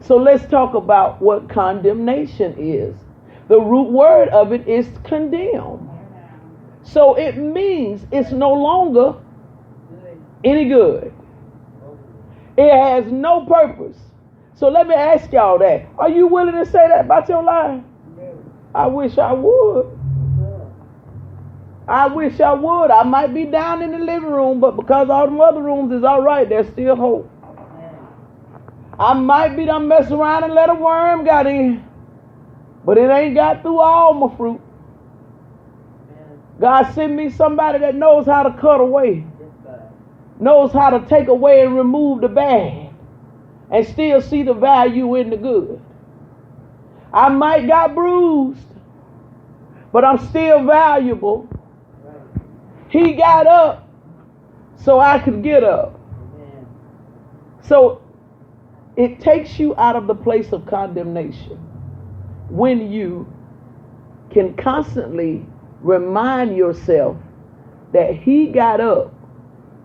So let's talk about what condemnation is. The root word of it is condemn. So it means it's no longer any good. It has no purpose. So let me ask y'all that. Are you willing to say that about your life? I wish I would. I wish I would. I might be down in the living room, but because all the other rooms is all right, there's still hope. I might be done messing around and let a worm got in, but it ain't got through all my fruit. God sent me somebody that knows how to cut away, knows how to take away and remove the bad, and still see the value in the good. I might got bruised, but I'm still valuable. He got up so I could get up. So it takes you out of the place of condemnation when you can constantly remind yourself that he got up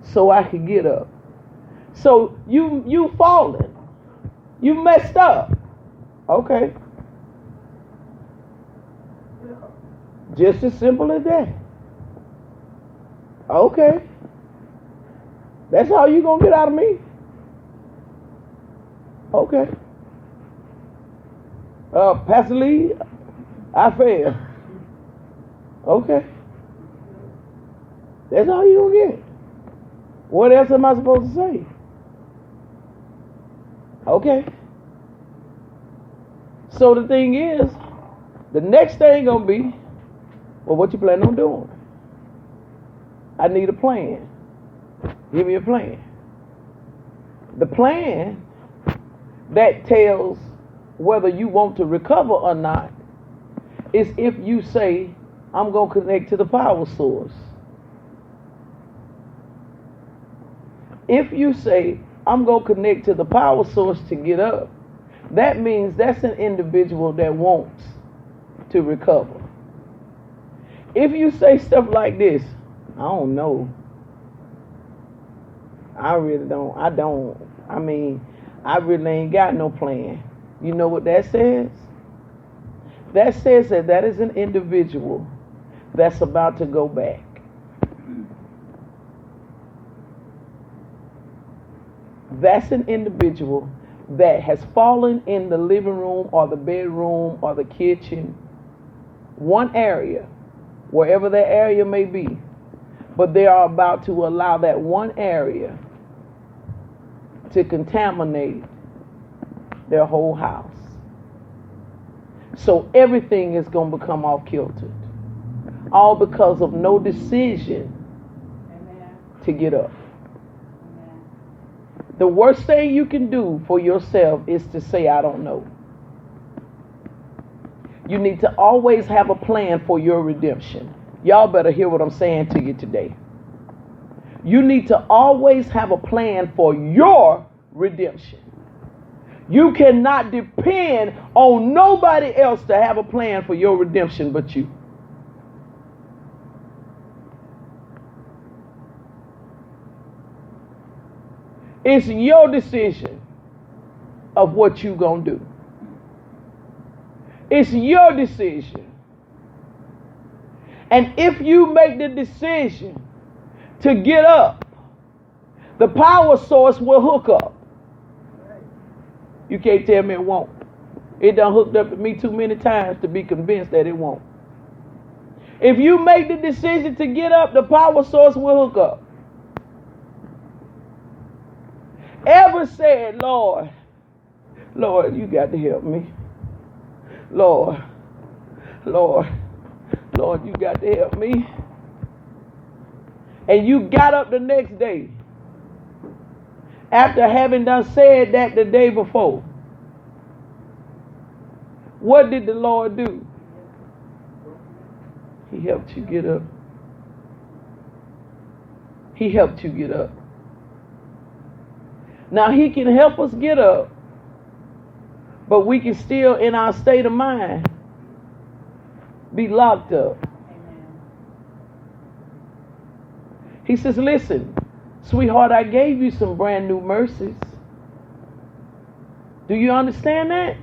so I could get up. So you fallen. You messed up. Okay. Just as simple as that. Okay. That's how you gonna get out of me? Okay. Pastor Lee, I failed. Okay. That's all you gonna get. What else am I supposed to say? Okay. So the thing is, the next thing gonna be, well, what you plan on doing? I need a plan. Give me a plan. The plan that tells whether you want to recover or not is if you say, I'm going to connect to the power source. If you say, I'm going to connect to the power source to get up, that means that's an individual that wants to recover. If you say stuff like this, I don't know. I really don't. I really ain't got no plan. You know what that says? That says that is an individual that's about to go back. That's an individual that has fallen in the living room or the bedroom or the kitchen, one area, wherever that area may be. But they are about to allow that one area to contaminate their whole house. So everything is going to become off kilter. All because of no decision to get up. The worst thing you can do for yourself is to say, I don't know. You need to always have a plan for your redemption. Y'all better hear what I'm saying to you today. You need to always have a plan for your redemption. You cannot depend on nobody else to have a plan for your redemption but you. It's your decision of what you're going to do. It's your decision. And if you make the decision to get up, the power source will hook up. You can't tell me it won't. It done hooked up to me too many times to be convinced that it won't. If you make the decision to get up, the power source will hook up. Ever said, Lord, you got to help me. Lord, you got to help me. And you got up the next day after having done said that the day before. What did the Lord do? He helped you get up. He helped you get up. Now he can help us get up, but we can still, in our state of mind, be locked up. He says, listen, sweetheart, I gave you some brand new mercies. Do you understand that?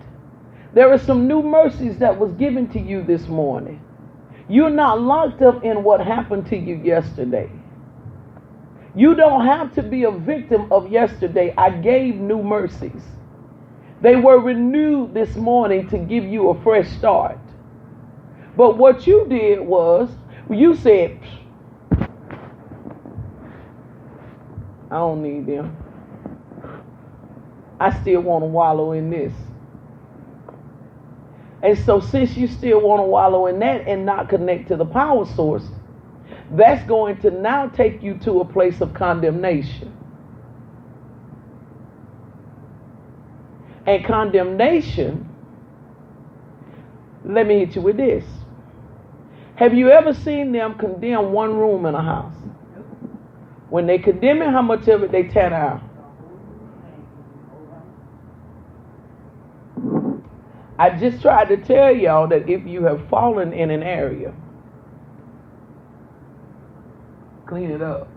There are some new mercies that was given to you this morning. You're not locked up in what happened to you yesterday. You don't have to be a victim of yesterday. I gave new mercies. They were renewed this morning to give you a fresh start. But what you did was, you said, I don't need them. I still want to wallow in this. And so since you still want to wallow in that and not connect to the power source, that's going to now take you to a place of condemnation. And condemnation, let me hit you with this. Have you ever seen them condemn one room in a house? When they condemn it, how much of it they tear down? I just tried to tell y'all that if you have fallen in an area, clean it up.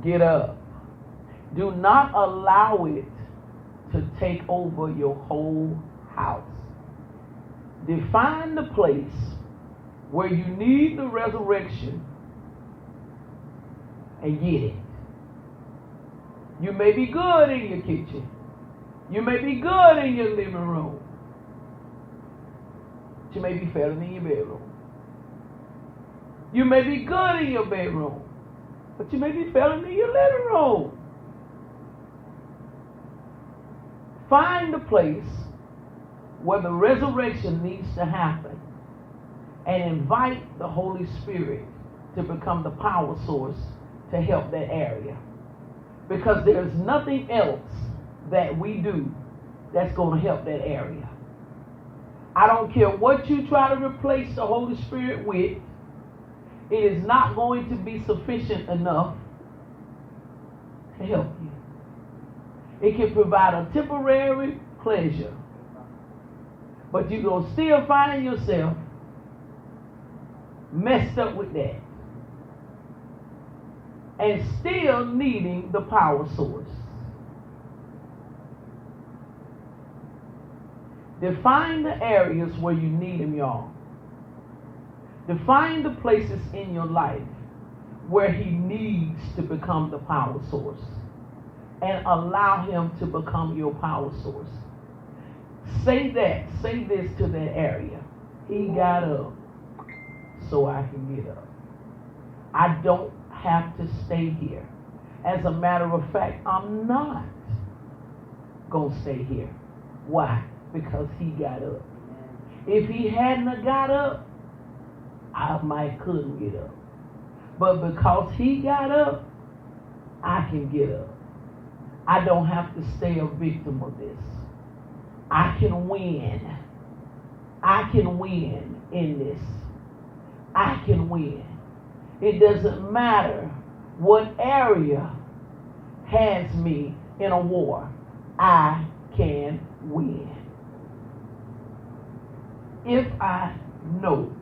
Get up. Do not allow it to take over your whole house. Define the place where you need the resurrection and get it. You may be good in your kitchen. You may be good in your living room. But you may be failing in your bedroom. You may be good in your bedroom, but you may be failing in your living room. Find the place where the resurrection needs to happen and invite the Holy Spirit to become the power source to help that area. Because there's nothing else that we do that's going to help that area. I don't care what you try to replace the Holy Spirit with, it is not going to be sufficient enough to help you. It can provide a temporary pleasure, but you're going to still find yourself messed up with that and still needing the power source. Define the areas where you need him, y'all. Define the places in your life where he needs to become the power source and allow him to become your power source. Say this to that area. He got up so I can get up. I don't have to stay here. As a matter of fact, I'm not going to stay here. Why? Because he got up. If he hadn't got up, I might couldn't get up. But because he got up, I can get up. I don't have to stay a victim of this. I can win. I can win in this. I can win. It doesn't matter what area has me in a war. I can win. If I know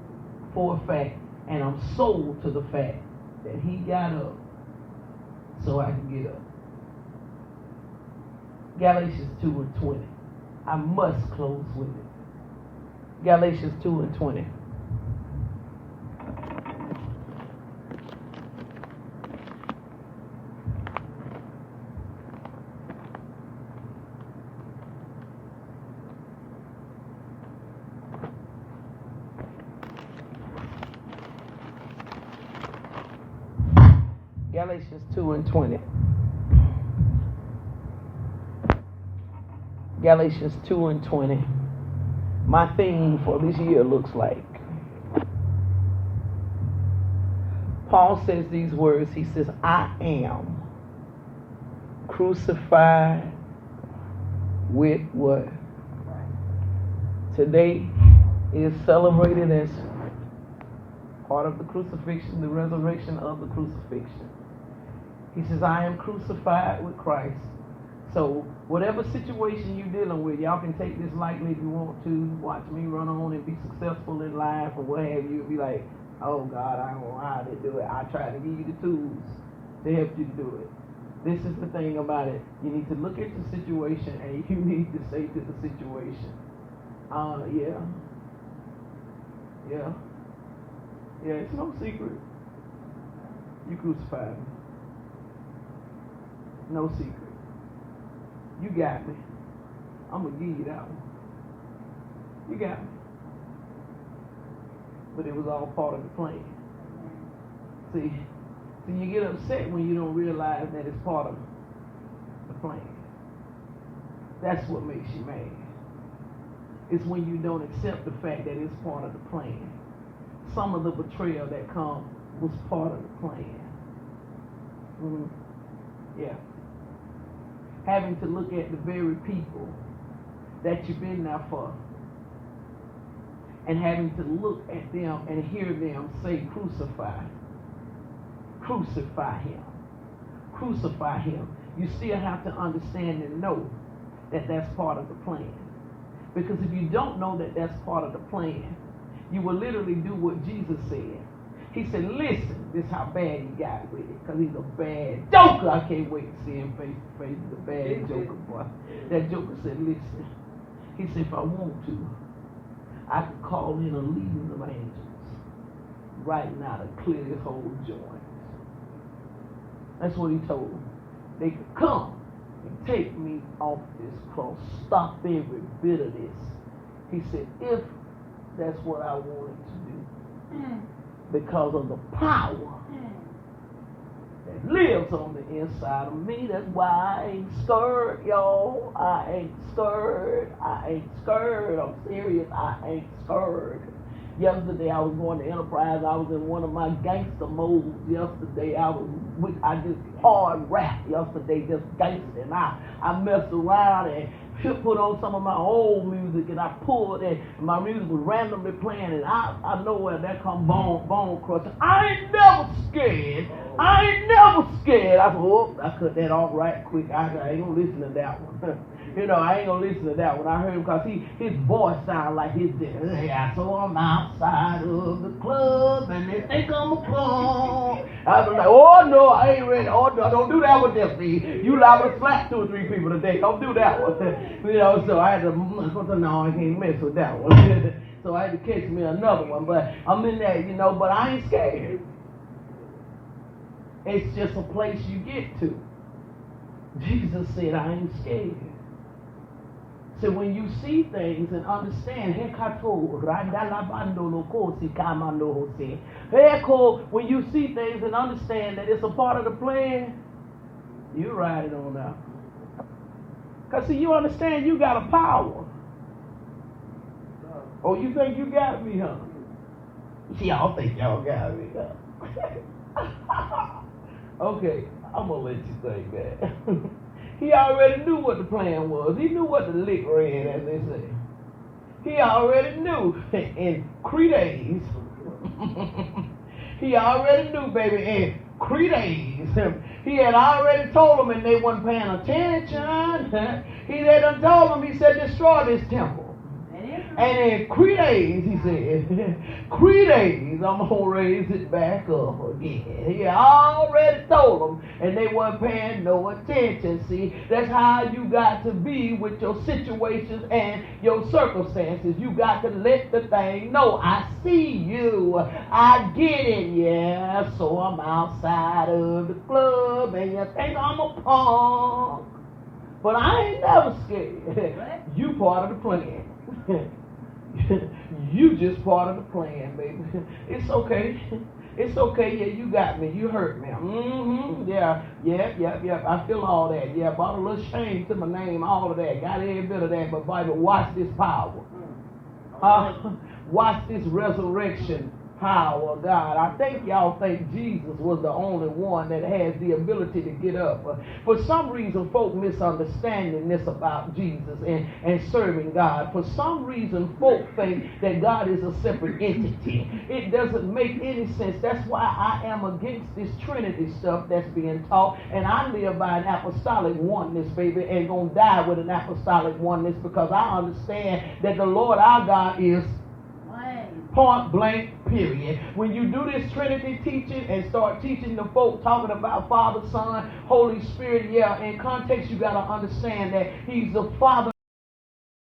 for a fact, and I'm sold to the fact that he got up so I can get up. Galatians 2:20. I must close with it. Galatians 2:20. Galatians 2:20. Galatians 2:20. My theme for this year looks like. Paul says these words. He says, I am crucified with what? Today is celebrated as part of the crucifixion, the resurrection of the crucifixion. He says, I am crucified with Christ. So whatever situation you're dealing with, y'all can take this lightly if you want to. Watch me run on and be successful in life or what have you. Be like, oh God, I don't know how to do it. I try to give you the tools to help you do it. This is the thing about it. You need to look at the situation and you need to say to the situation, yeah, it's no secret. You crucified me. No secret. You got me. I'm going to give you that one. You got me. But it was all part of the plan. See, you get upset when you don't realize that it's part of the plan. That's what makes you mad. It's when you don't accept the fact that it's part of the plan. Some of the betrayal that come was part of the plan. Yeah. Having to look at the very people that you've been there for, and having to look at them and hear them say, crucify him, crucify him. You still have to understand and know that that's part of the plan. Because if you don't know that that's part of the plan, you will literally do what Jesus said. He said, listen, this is how bad he got with it, because he's a bad joker. I can't wait to see him face to face. He's a bad joker, boy. That joker said, listen. He said, if I want to, I could call in a legion of angels right now to clear this whole joint. That's what he told them. They could come and take me off this cross, stop every bit of this. He said, if that's what I wanted to do, because of the power that lives on the inside of me. That's why I ain't scared, y'all. I ain't scared. I ain't scared. I'm serious. I ain't scared. Yesterday I was going to Enterprise. I was in one of my gangster modes yesterday. I just hard rap yesterday, just gangster. And I messed around and put on some of my old music, and I pulled it, and my music was randomly playing, and I know where that come bone crushing. I ain't never scared. I ain't never scared. I said, oh, I cut that off right quick. I ain't gonna listen to that one. I ain't gonna listen to that one. I heard him because his voice sounded like his dad. Yeah, so I'm outside of the club, and they think I'm a plum. I was like, oh no, I ain't ready. Oh no, don't do that with them, see. You liable to slap 2 or 3 people today. Don't do that one. So I had to, no, I can't mess with that one. So I had to catch me another one. But I'm in there, but I ain't scared. It's just a place you get to. Jesus said, I ain't scared. So when you see things and understand, when you see things and understand that it's a part of the plan, you ride it on out. Because see, you understand you got a power. Oh, you think you got me, huh? Y'all think y'all got me, huh? Okay, I'm going to let you think that. He already knew what the plan was. He knew what the lick read, as they say. He already knew in 3 days. He already knew, baby, in 3 days. He had already told them, and they wasn't paying attention. He had done told them, he said, destroy this temple. And in 3 days, he said, 3 days, I'm going to raise it back up again. He already told them, and they weren't paying no attention. See, that's how you got to be with your situations and your circumstances. You got to let the thing know, I see you, I get it, yeah. So I'm outside of the club, and you think I'm a punk. But I ain't never scared. You part of the plan. You just part of the plan, baby. It's okay. It's okay. Yeah, you got me. You hurt me. Yeah. I feel all that. Yeah, brought a little shame to my name, all of that. Got every bit of that. But Bible, watch this power. Watch this resurrection power of God. I think y'all think Jesus was the only one that has the ability to get up. For some reason, folk misunderstanding this about Jesus and serving God. For some reason, folk think that God is a separate entity. It doesn't make any sense. That's why I am against this Trinity stuff that's being taught. And I live by an apostolic oneness, baby, and gonna die with an apostolic oneness, because I understand that the Lord our God is point blank, period. When you do this Trinity teaching and start teaching the folk, talking about Father, Son, Holy Spirit, in context you got to understand that He's the Father